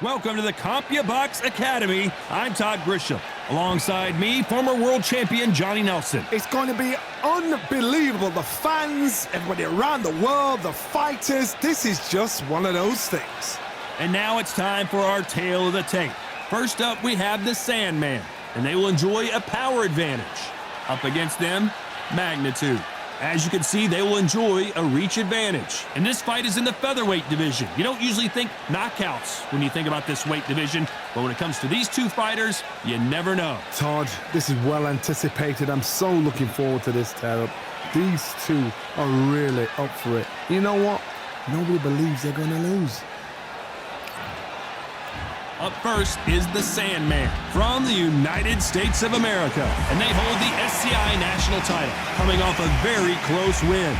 Welcome to the CompuBox Academy. I'm Todd Grisham. Alongside me, former world champion Johnny Nelson. It's going to be unbelievable. The fans, everybody around the world, the fighters. This is just one of those things. And now it's time for our tale of the tape. First up, we have the Sandman, and they will enjoy a power advantage. Up against them, Magnitude. As you can see, they will enjoy a reach advantage. And this fight is in the featherweight division. You don't usually think knockouts when you think about this weight division, but when it comes to these two fighters, you never know. Todd, this is well anticipated. I'm so looking forward to this tear-up. These two are really up for it. You know what? Nobody believes they're going to lose. Up first is the Sandman from the United States of America, and they hold the SCI national title, coming off a very close win.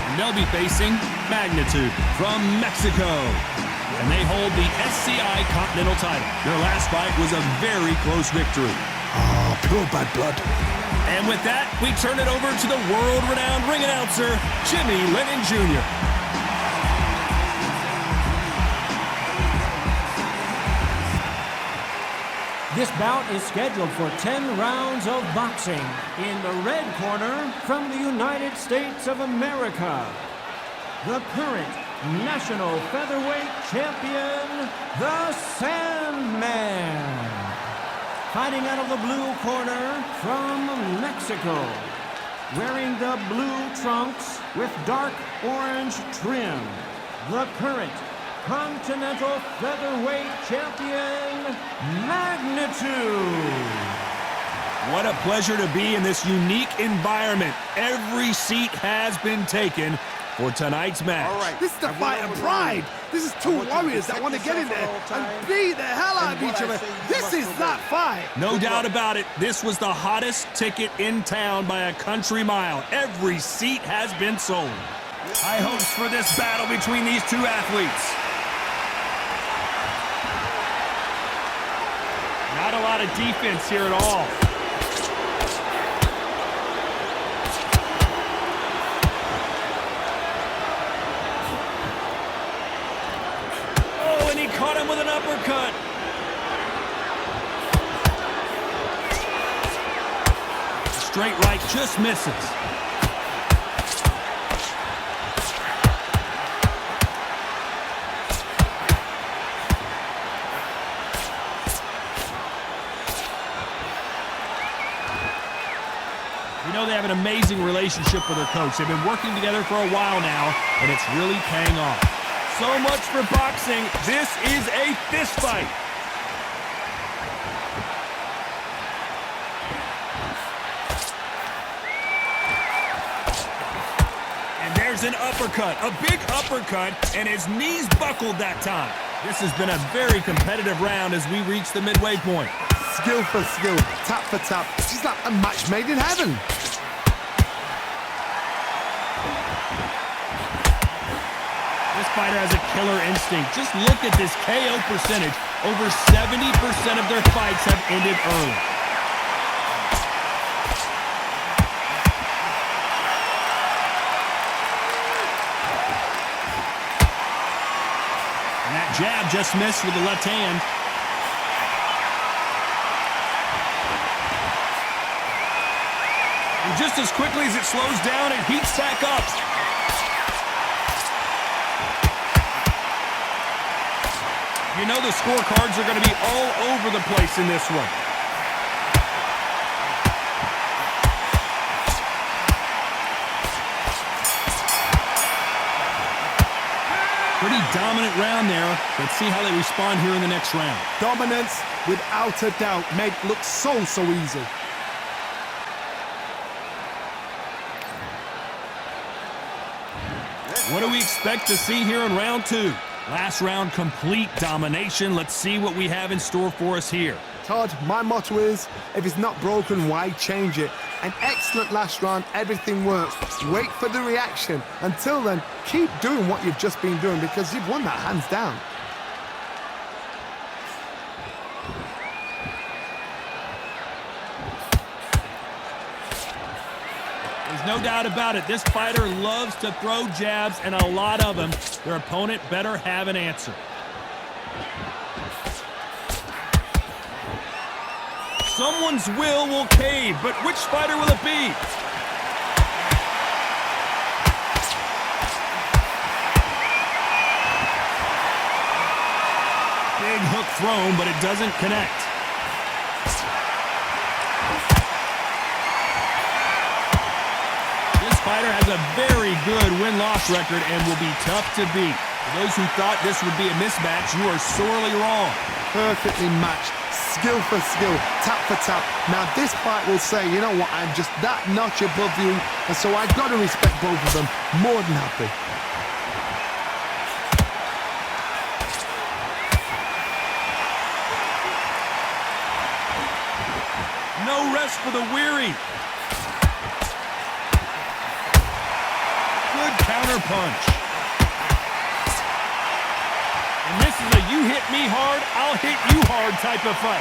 And they'll be facing Magnitude from Mexico, and they hold the SCI Continental title. Their last fight was a very close victory. Oh, pure bad blood. And with that, we turn it over to the world-renowned ring announcer, Jimmy Lennon Jr. This bout is scheduled for 10 rounds of boxing. In the red corner, from the United States of America, the current national featherweight champion, the Sandman. Fighting out of the blue corner from Mexico, wearing the blue trunks with dark orange trim, the current Continental Featherweight Champion, Magnitude. What a pleasure to be in this unique environment. Every seat has been taken for tonight's match. All right. This is the fight of pride. This is two warriors that want to get in there and beat the hell out of each other. This is that fight. No doubt about it, this was the hottest ticket in town by a country mile. Every seat has been sold. High hopes for this battle between these two athletes. Not a lot of defense here at all. Caught him with an uppercut. Straight right just misses. You know, they have an amazing relationship with their coach. They've been working together for a while now, and it's really paying off. So much for boxing. This is a fist fight. And there's an uppercut, a big uppercut, and his knees buckled that time. This has been a very competitive round as we reach the midway point. Skill for skill, tap for tap. This is like a match made in heaven. This fighter has a killer instinct. Just look at this KO percentage. Over 70% of their fights have ended early. And that jab just missed with the left hand. And just as quickly as it slows down, it heats back up. You know the scorecards are going to be all over the place in this one. Pretty dominant round there. Let's see how they respond here in the next round. Dominance, without a doubt, made it look so easy. What do we expect to see here in round two? Last round, complete domination. Let's see what we have in store for us here. Todd, my motto is, if it's not broken, why change it? An excellent last round, everything works. Wait for the reaction. Until then, keep doing what you've just been doing because you've won that hands down. There's no doubt about it. This fighter loves to throw jabs, and a lot of them. Their opponent better have an answer. Someone's will cave, but which fighter will it be? Big hook thrown, but it doesn't connect. This fighter has a very good win-loss record and will be tough to beat. For those who thought this would be a mismatch, you are sorely wrong. Perfectly matched. Skill for skill, tap for tap. Now this fight will say, you know what, I'm just that notch above you, and so I've got to respect both of them. More than happy. No rest for the weary. Good counter punch. And this is a you hit me hard, I'll hit you hard type of fight.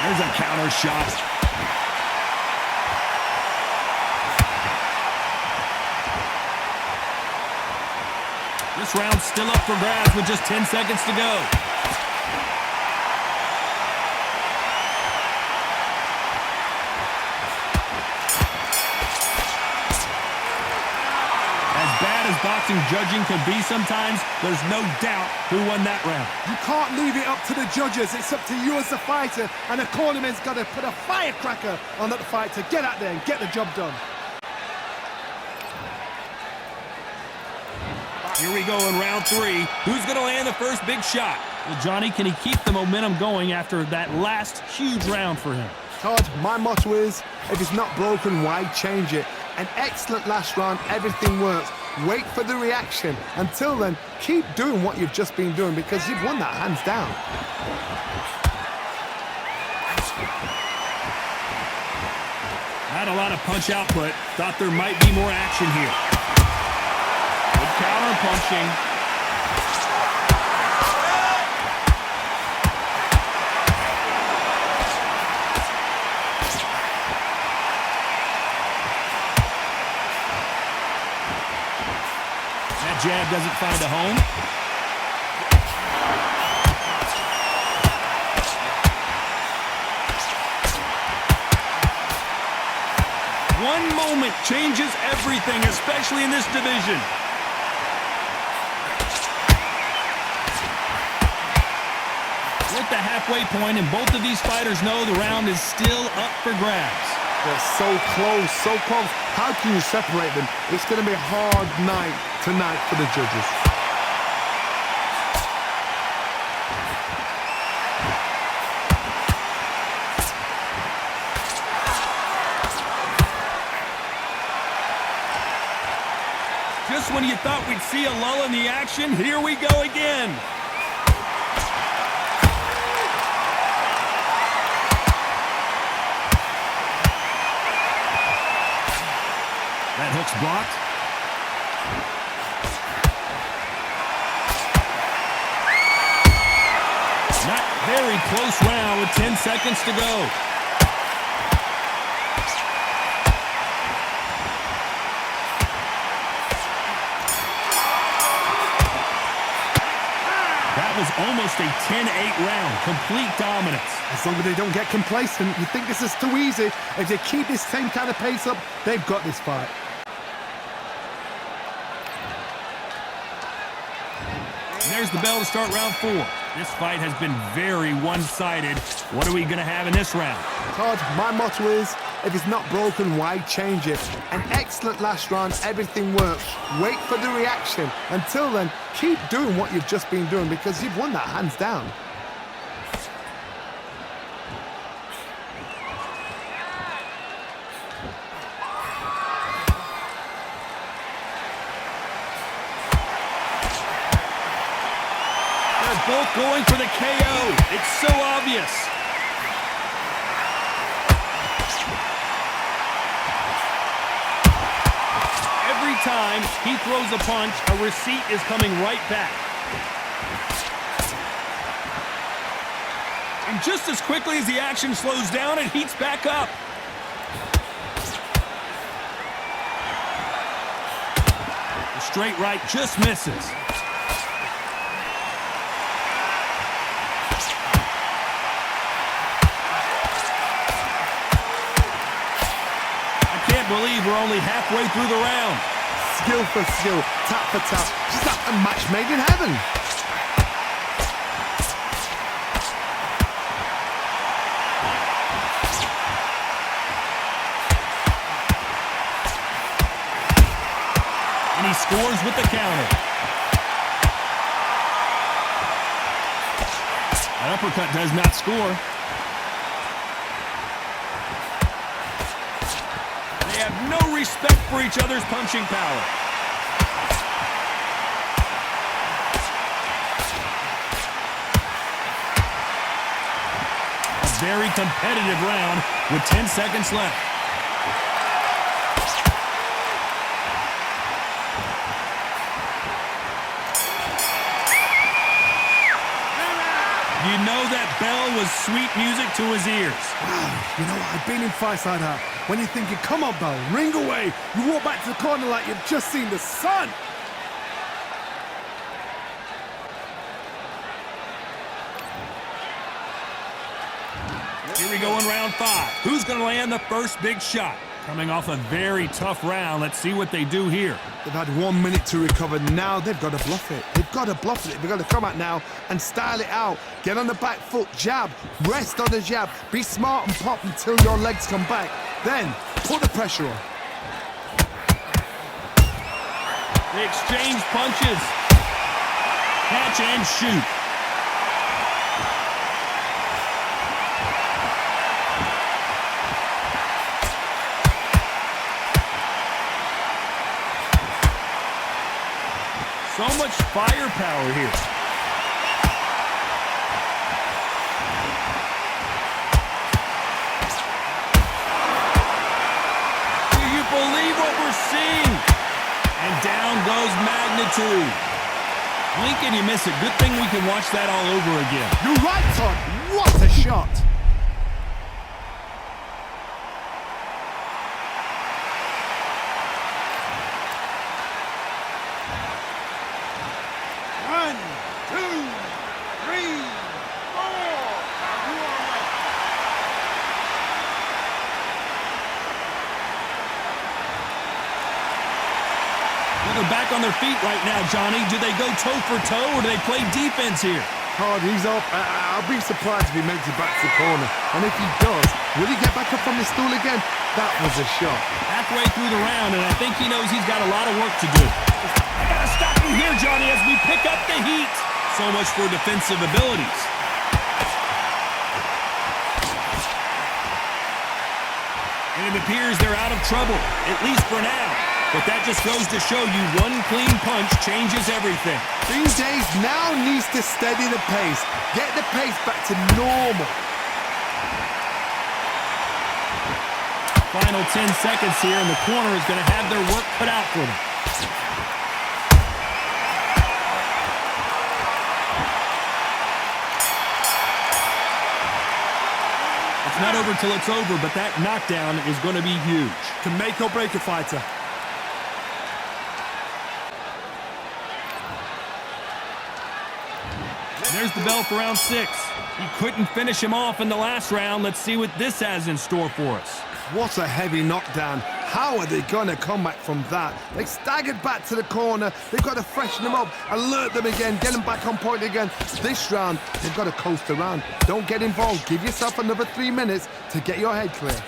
There's a counter shot. This round's still up for grabs with just 10 seconds to go. As boxing judging can be sometimes, there's no doubt who won that round. You can't leave it up to the judges. It's up to you as the fighter, and the cornerman's got to put a firecracker on that fight to get out there and get the job done. Here we go in round 3. Who's going to land the first big shot? Well, Johnny, can he keep the momentum going after that last huge round for him? Todd, my motto is, if it's not broken, why change it? An excellent last round, everything works. Wait for the reaction. Until then, keep doing what you've just been doing because you've won that hands down. Not a lot of punch output. Thought there might be more action here. Good counter punching. That jab doesn't find a home. One moment changes everything, especially in this division. We're at the halfway point, and both of these fighters know the round is still up for grabs. They're so close, so close. How can you separate them? It's going to be a hard night tonight for the judges. Just when you thought we'd see a lull in the action, here we go again. That hook's blocked. Not very close round with 10 seconds to go. That was almost a 10-8 round. Complete dominance. As long as they don't get complacent, you think this is too easy. If they keep this same kind of pace up, they've got this fight. There's the bell to start round 4. This fight has been very one-sided. What are we going to have in this round? Todd, my motto is, if it's not broken, why change it? An excellent last round, everything works. Wait for the reaction. Until then, keep doing what you've just been doing because you've won that hands down. Both going for the KO. It's so obvious. Every time he throws a punch, a receipt is coming right back. And just as quickly as the action slows down, it heats back up. The straight right just misses. I can't believe we're only halfway through the round. Skill for skill, tap for tap, just like a match made in heaven. And he scores with the counter. That uppercut does not score. They have no respect for each other's punching power. A very competitive round with 10 seconds left. You know that bell was sweet music to his ears. Wow, you know what? I've been in fights like that. When you're thinking, come on, bell, ring away. You walk back to the corner like you've just seen the sun. Here we go in round 5. Who's going to land the first big shot? Coming off a very tough round, let's see what they do here. They've had 1 minute to recover. Now they've got to bluff it. They've got to bluff it. They've got to come out now and style it out. Get on the back foot, jab, rest on the jab. Be smart and pop until your legs come back. Then put the pressure on. They exchange punches. Catch and shoot. So much firepower here. Do you believe what we're seeing? And down goes Magnitude. Blink and you miss it. Good thing we can watch that all over again. You're right, Todd. What a shot. They're back on their feet right now, Johnny. Do they go toe for toe or do they play defense here? Todd, he's up. I'll be surprised if he makes it back to the corner. And if he does, will he get back up from the stool again? That was a shot. Halfway through the round, and I think he knows he's got a lot of work to do. I gotta stop you here, Johnny, as we pick up the heat. So much for defensive abilities. And it appears they're out of trouble, at least for now. But that just goes to show you one clean punch changes everything. These days now needs to steady the pace. Get the pace back to normal. Final 10 seconds here, and the corner is going to have their work cut out for them. It's not over till it's over, but that knockdown is going to be huge. Can make or break a fighter. There's the bell for round 6. He couldn't finish him off in the last round. Let's see what this has in store for us. What a heavy knockdown. How are they going to come back from that? They staggered back to the corner. They've got to freshen them up, alert them again, get them back on point again. This round, they've got to coast around. Don't get involved. Give yourself another 3 minutes to get your head clear.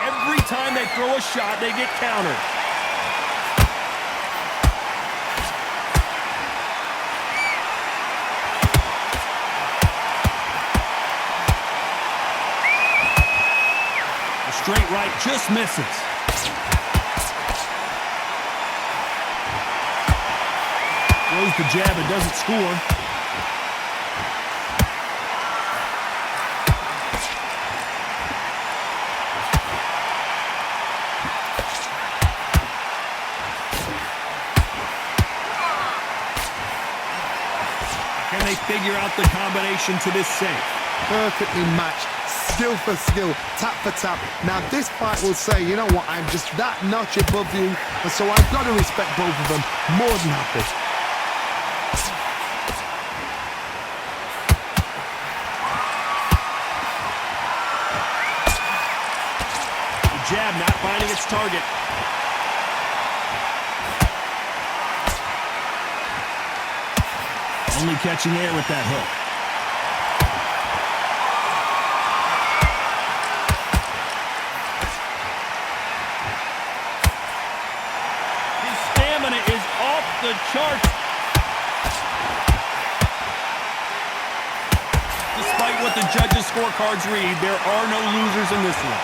Every time they throw a shot, they get countered. Straight right just misses. Throws the jab and doesn't score. Can they figure out the combination to this save? Perfectly matched, skill for skill, tap for tap. Now this fight will say, you know what, I'm just that notch above you, and so I've got to respect both of them more than happy. The jab not finding its target. Only catching air with that hook. His stamina is off the charts. Despite what the judges' scorecards read, there are no losers in this one.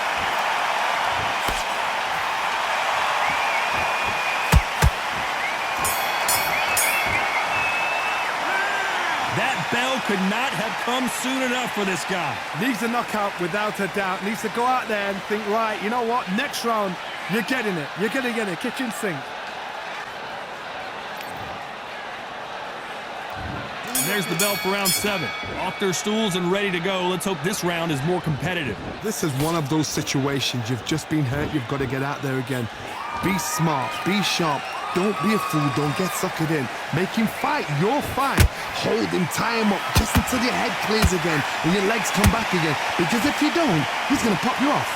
That bell could not have come soon enough for this guy. Needs a knockout without a doubt. Needs to go out there and think, right, you know what, next round, you're getting it. You're going to get it, kitchen sink. And there's the bell for round 7. Off their stools and ready to go. Let's hope this round is more competitive. This is one of those situations. You've just been hurt. You've got to get out there again. Be smart. Be sharp. Don't be a fool. Don't get suckered in. Make him fight your fight. Hold him, tie him up just until your head clears again and your legs come back again. Because if you don't, he's going to pop you off.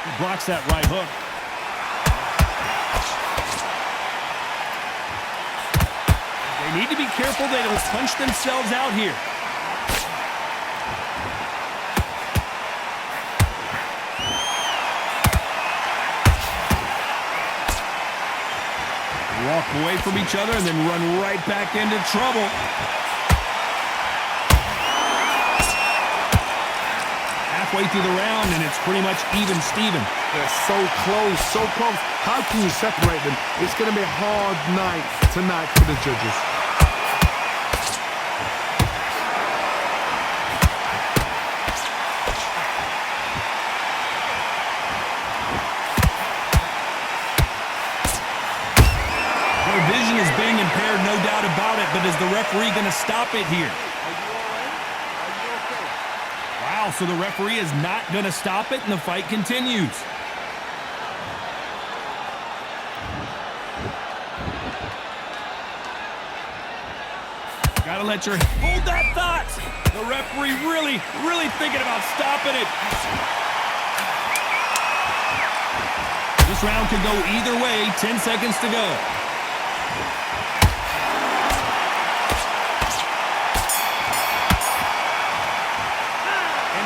He blocks that right hook. They need to be careful they don't punch themselves out here. Walk away from each other and then run right back into trouble. Halfway through the round and it's pretty much even Steven. They're so close, so close. How can you separate them? It's going to be a hard night tonight for the judges. Is being impaired, no doubt about it, but is the referee going to stop it here? Wow, so the referee is not going to stop it and the fight continues. Gotta let your... Hold that thought! The referee really thinking about stopping it. This round could go either way, 10 seconds to go.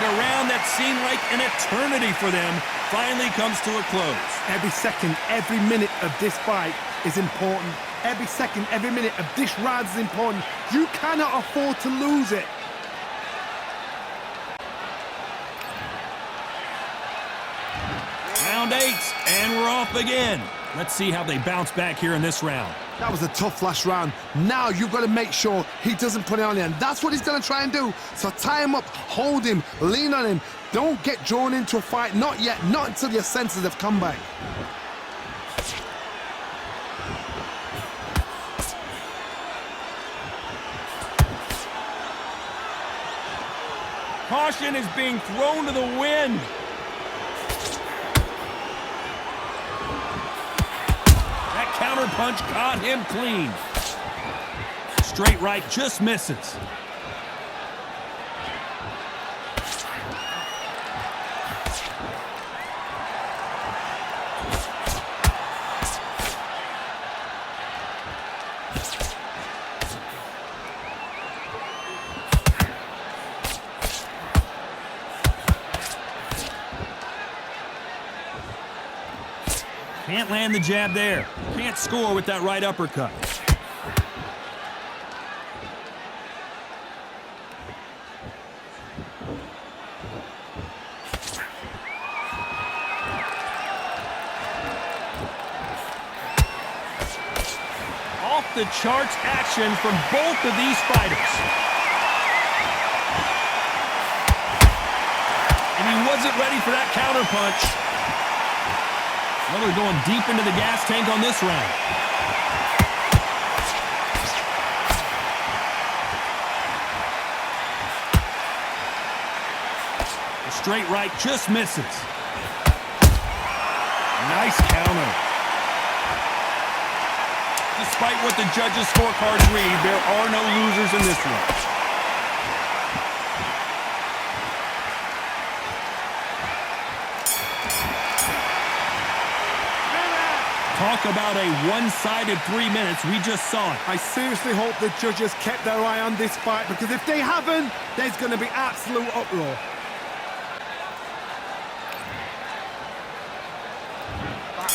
A round that seemed like an eternity for them finally comes to a close. Every second, every minute of this fight is important. Every second, every minute of this round is important. You cannot afford to lose it. Round 8, and we're off again. Let's see how they bounce back here in this round. That was a tough last round. Now you've got to make sure he doesn't put it on you, and that's what he's going to try and do. So tie him up, hold him, lean on him. Don't get drawn into a fight. Not yet. Not until your senses have come back. Caution is being thrown to the wind. Counter punch caught him clean. Straight right just misses. Can't land the jab there. Can't score with that right uppercut. Off the charts action from both of these fighters. He wasn't ready for that counter punch. Well, they're going deep into the gas tank on this round. The straight right just misses. Nice counter. Despite what the judges' scorecards read, there are no losers in this one. Talk about a one-sided 3 minutes. We just saw it. I seriously hope the judges kept their eye on this fight, because if they haven't, there's going to be absolute uproar.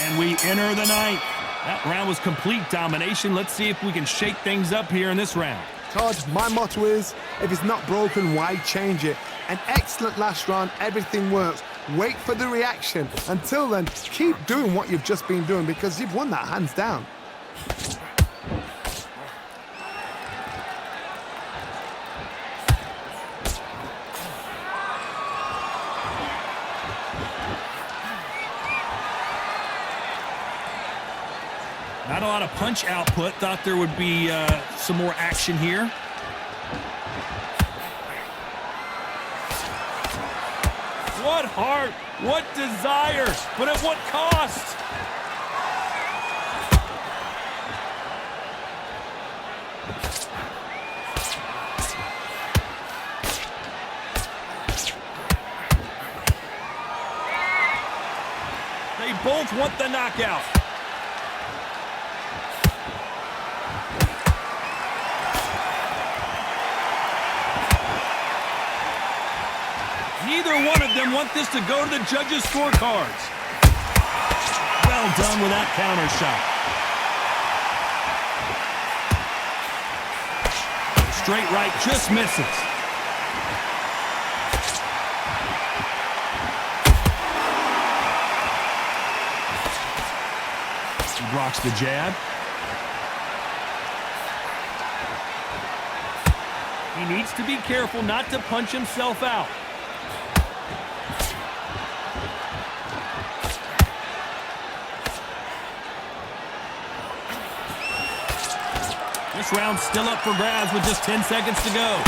And we enter the ninth. That round was complete domination. Let's see if we can shake things up here in this round. Todd, my motto is, if it's not broken, why change it? An excellent last round, everything works. Wait for the reaction. Until then, keep doing what you've just been doing, because you've won that hands down. Not a lot of punch output. Thought there would be some more action here. What heart, what desire, but at what cost? They both want the knockout. Neither one of them want this to go to the judges' scorecards. Well done with that counter shot. Straight right just misses. He blocks the jab. He needs to be careful not to punch himself out. This round's still up for grabs with just 10 seconds to go.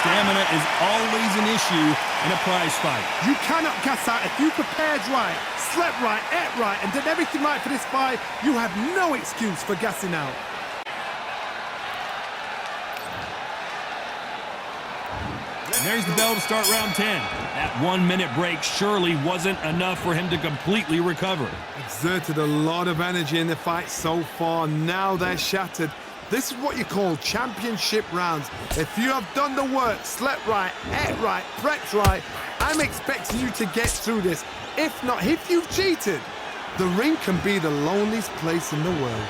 Stamina is always an issue in a prize fight. You cannot gas out. If you prepared right, slept right, ate right, and did everything right for this fight, you have no excuse for gassing out. And there's the bell to start round 10. That 1 minute break surely wasn't enough for him to completely recover. Exerted a lot of energy in the fight so far. Now they're shattered. This is what you call championship rounds. If you have done the work, slept right, ate right, prepped right, I'm expecting you to get through this. If not, if you've cheated, the ring can be the loneliest place in the world.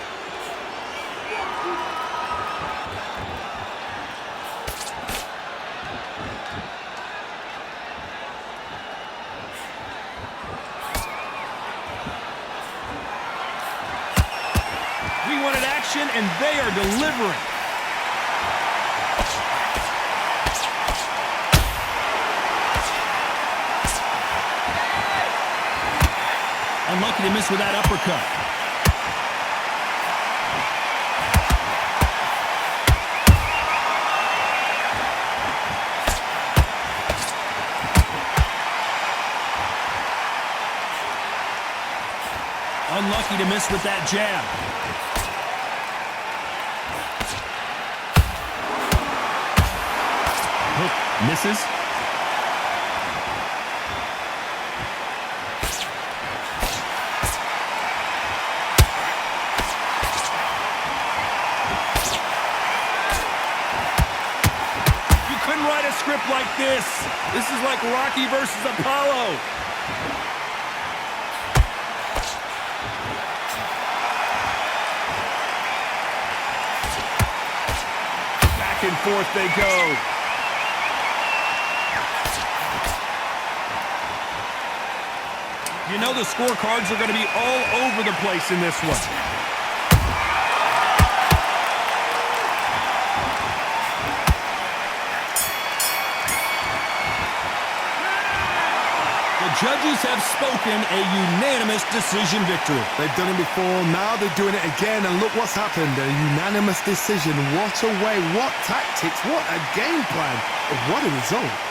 We wanted action, and they are delivering. Unlucky to miss with that uppercut. Unlucky to miss with that jab. Hook misses. You couldn't write a script like this. This is like Rocky versus Apollo. Back and forth they go. You know the scorecards are going to be all over the place in this one. judges have spoken a unanimous decision victory. They've done it before, now they're doing it again, and look what's happened. A unanimous decision. What a way, what tactics, what a game plan. What a result.